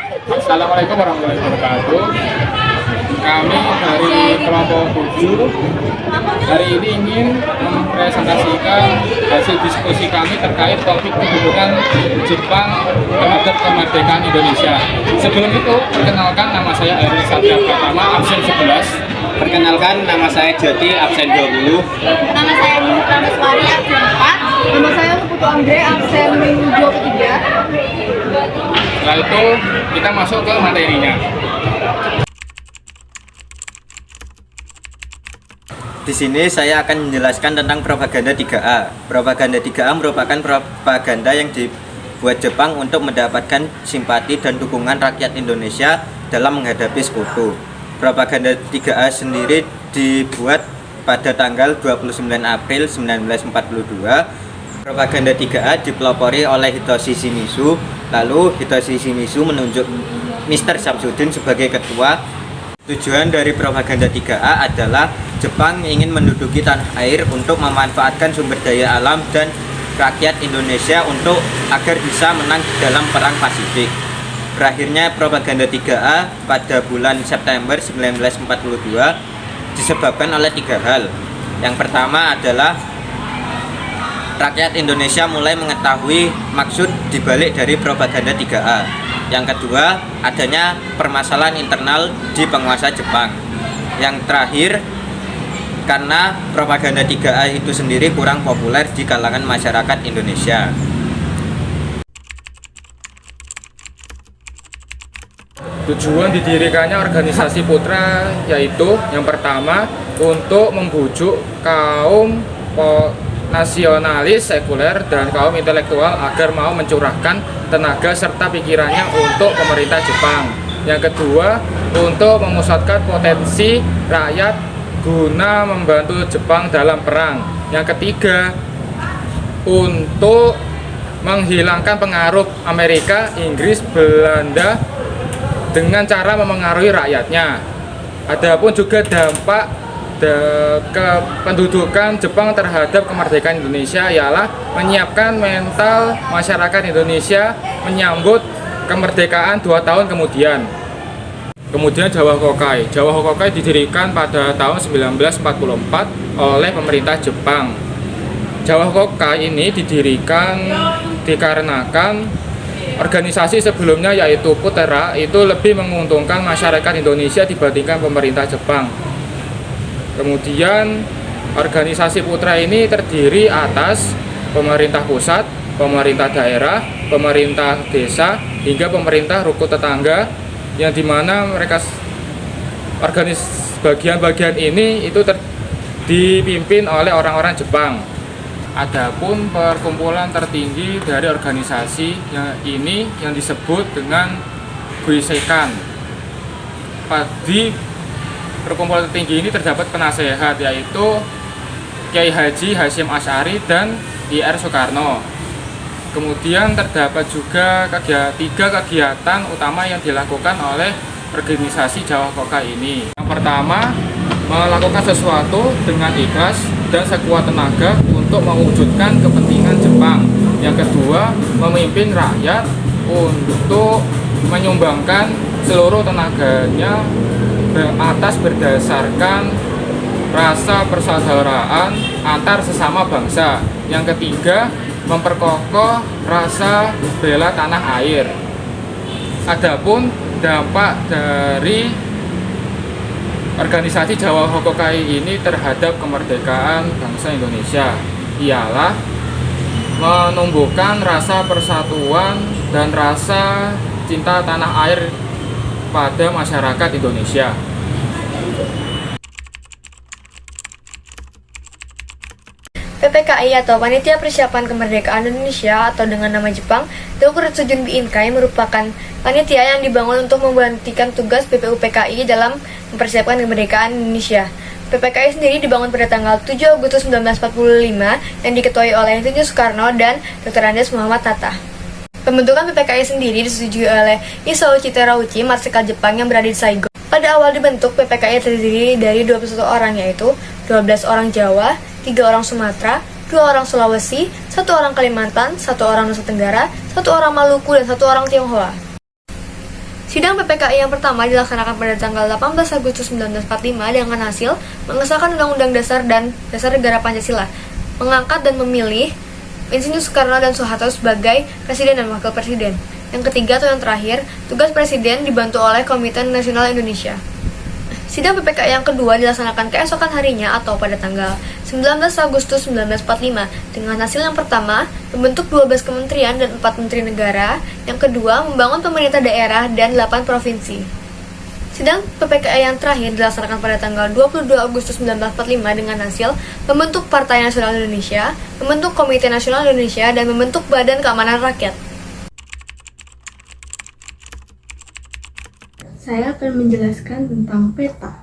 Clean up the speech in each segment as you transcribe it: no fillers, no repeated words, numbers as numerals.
Assalamualaikum warahmatullahi wabarakatuh. Kami dari kelompok 7 hari ini ingin mempresentasikan hasil diskusi kami terkait topik kedudukan Jepang terhadap kemerdekaan Indonesia. Sebelum itu, perkenalkan, nama saya Eri Satria Pratama, absen 11. Perkenalkan, nama saya Jati, absen 20. Nama saya Nini Prameswari, absen 4. Nama saya Putu Andre, absen 23. Setelah itu, kita masuk ke materinya. Di sini saya akan menjelaskan tentang propaganda 3A. Propaganda 3A merupakan propaganda yang dibuat Jepang untuk mendapatkan simpati dan dukungan rakyat Indonesia dalam menghadapi sekutu. Propaganda 3A sendiri dibuat pada tanggal 29 April 1942. Propaganda 3A dipelopori oleh Hitoshi Shimizu. Lalu Hitoshi Shimizu menunjuk Mr. Samsudin sebagai ketua. Tujuan dari propaganda 3A adalah Jepang ingin menduduki tanah air untuk memanfaatkan sumber daya alam dan rakyat Indonesia agar bisa menang dalam perang Pasifik. Berakhirnya propaganda 3A pada bulan September 1942 disebabkan oleh 3 hal. Yang pertama adalah rakyat Indonesia mulai mengetahui maksud dibalik dari propaganda 3A. Yang kedua, adanya permasalahan internal di penguasa Jepang. Yang terakhir, karena propaganda 3A itu sendiri kurang populer di kalangan masyarakat Indonesia. Tujuan didirikannya organisasi putra yaitu yang pertama untuk membujuk kaum nasionalis sekuler dan kaum intelektual agar mau mencurahkan tenaga serta pikirannya untuk pemerintah Jepang. Yang kedua, untuk memusatkan potensi rakyat guna membantu Jepang dalam perang. Yang ketiga, untuk menghilangkan pengaruh Amerika, Inggris, Belanda dengan cara memengaruhi rakyatnya. Adapun juga dampak kependudukan Jepang terhadap kemerdekaan Indonesia ialah menyiapkan mental masyarakat Indonesia menyambut kemerdekaan 2 tahun kemudian. Kemudian Jawa Hokai. Jawa Hokai didirikan pada tahun 1944 oleh pemerintah Jepang. Jawa Hokai ini didirikan dikarenakan organisasi sebelumnya yaitu Putera itu lebih menguntungkan masyarakat Indonesia dibandingkan pemerintah Jepang. Kemudian organisasi putra ini terdiri atas pemerintah pusat, pemerintah daerah, pemerintah desa, hingga pemerintah rukun tetangga, yang dimana mereka bagian-bagian ini itu dipimpin oleh orang-orang Jepang. Adapun perkumpulan tertinggi dari organisasi ini yang disebut dengan Guiseikan. Di perkumpulan tertinggi ini terdapat penasehat yaitu Kiai Haji Hasyim Asy'ari dan I.R. Soekarno. Kemudian terdapat juga 3 kegiatan utama yang dilakukan oleh organisasi Jawa Hokai ini. Yang pertama, melakukan sesuatu dengan ikhlas dan sekuat tenaga untuk mewujudkan kepentingan Jepang. Yang kedua, memimpin rakyat untuk menyumbangkan seluruh tenaganya atas berdasarkan rasa persaudaraan antar sesama bangsa. Yang ketiga, memperkokoh rasa bela tanah air. Adapun dampak dari organisasi Jawa Hokai ini terhadap kemerdekaan bangsa Indonesia ialah menumbuhkan rasa persatuan dan rasa cinta tanah air pada masyarakat Indonesia. PPKI atau Panitia Persiapan Kemerdekaan Indonesia atau dengan nama Jepang, Teuku Retsujun Inkai merupakan panitia yang dibangun untuk menggantikan tugas PPUPKI dalam mempersiapkan kemerdekaan Indonesia. PPKI sendiri dibangun pada tanggal 7 Agustus 1945 yang diketuai oleh Insinyur Soekarno dan Dr. Andes Muhammad Hatta. Pembentukan PPKI sendiri disetujui oleh Isouchi Terauchi, marsikal Jepang yang berada di Saigon. Pada awal dibentuk, PPKI terdiri dari 21 orang, yaitu 12 orang Jawa, 3 orang Sumatera, 2 orang Sulawesi, 1 orang Kalimantan, 1 orang Nusa Tenggara, 1 orang Maluku, dan 1 orang Tionghoa. Sidang PPKI yang pertama dilaksanakan pada tanggal 18 Agustus 1945 dengan hasil mengesahkan Undang-Undang Dasar dan Dasar Negara Pancasila, mengangkat dan memilih Insinyur Soekarno dan Soeharto sebagai Presiden dan Wakil Presiden. Yang ketiga atau yang terakhir, tugas Presiden dibantu oleh Komite Nasional Indonesia. Sidang PPKI yang kedua dilaksanakan keesokan harinya atau pada tanggal 19 Agustus 1945 dengan hasil yang pertama, membentuk 12 kementerian dan 4 menteri negara, yang kedua, membangun pemerintah daerah dan 8 provinsi. Sidang PPKI yang terakhir dilaksanakan pada tanggal 22 Agustus 1945 dengan hasil membentuk Partai Nasional Indonesia, membentuk Komite Nasional Indonesia, dan membentuk Badan Keamanan Rakyat. Saya akan menjelaskan tentang PETA.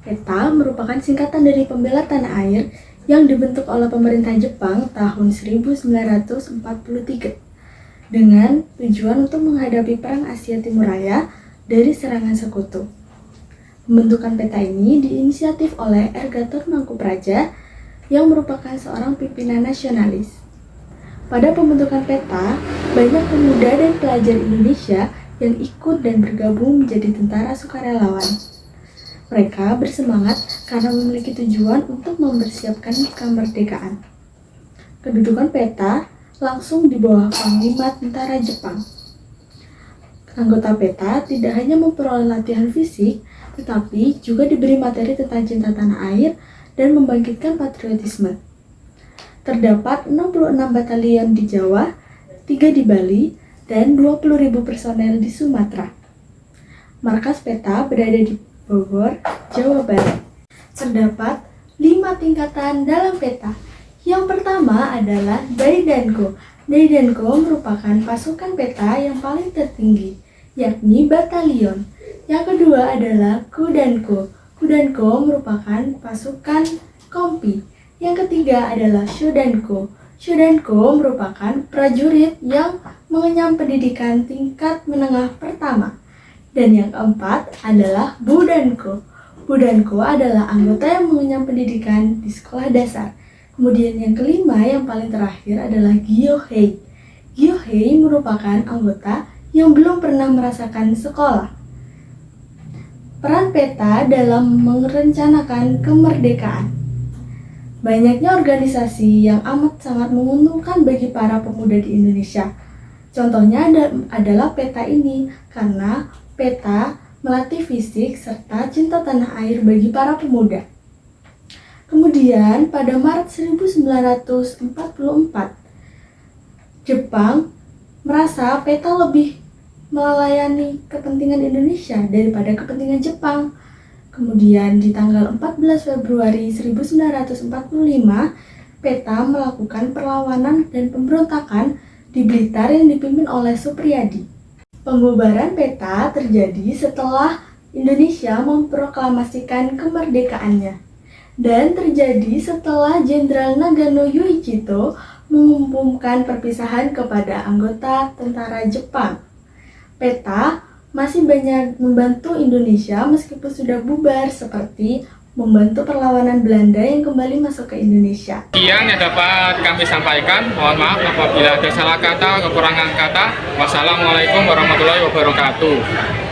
PETA merupakan singkatan dari Pembela Tanah Air yang dibentuk oleh pemerintah Jepang tahun 1943 dengan tujuan untuk menghadapi Perang Asia Timur Raya dari serangan sekutu. Pembentukan PETA ini diinisiatif oleh R. Gatot Mangkupraja yang merupakan seorang pimpinan nasionalis. Pada pembentukan PETA, banyak pemuda dan pelajar Indonesia yang ikut dan bergabung menjadi tentara sukarelawan. Mereka bersemangat karena memiliki tujuan untuk mempersiapkan kemerdekaan. Kedudukan PETA langsung di bawah Panglima Tentara Jepang. Anggota PETA tidak hanya memperoleh latihan fisik, tetapi juga diberi materi tentang cinta tanah air dan membangkitkan patriotisme. Terdapat 66 batalion di Jawa, 3 di Bali, dan 20.000 personel di Sumatera. Markas PETA berada di Bogor, Jawa Barat. Terdapat 5 tingkatan dalam PETA. Yang pertama adalah Daidanko. Daidanko merupakan pasukan PETA yang paling tertinggi, yakni batalion. Yang kedua adalah Kudanko. Kudanko merupakan pasukan kompi. Yang ketiga adalah Shodanko. Shodanko merupakan prajurit yang mengenyam pendidikan tingkat menengah pertama. Dan yang keempat adalah Budanko. Budanko adalah anggota yang mengenyam pendidikan di sekolah dasar. Kemudian yang kelima yang paling terakhir adalah Gyohei. Gyohei merupakan anggota yang belum pernah merasakan sekolah. Peran PETA dalam merencanakan kemerdekaan. Banyaknya organisasi yang amat sangat menguntungkan bagi para pemuda di Indonesia. Contohnya adalah PETA ini, karena PETA melatih fisik serta cinta tanah air bagi para pemuda. Kemudian pada Maret 1944, Jepang merasa PETA lebih melayani kepentingan Indonesia daripada kepentingan Jepang. Kemudian di tanggal 14 Februari 1945, PETA melakukan perlawanan dan pemberontakan di Blitar yang dipimpin oleh Supriyadi. Pembubaran PETA terjadi setelah Indonesia memproklamasikan kemerdekaannya dan terjadi setelah Jenderal Nagano Yoichito mengumumkan perpisahan kepada anggota tentara Jepang. PETA masih banyak membantu Indonesia meskipun sudah bubar, seperti membantu perlawanan Belanda yang kembali masuk ke Indonesia. Sekian yang dapat kami sampaikan. Mohon maaf apabila ada salah kata, kekurangan kata. Wassalamualaikum warahmatullahi wabarakatuh.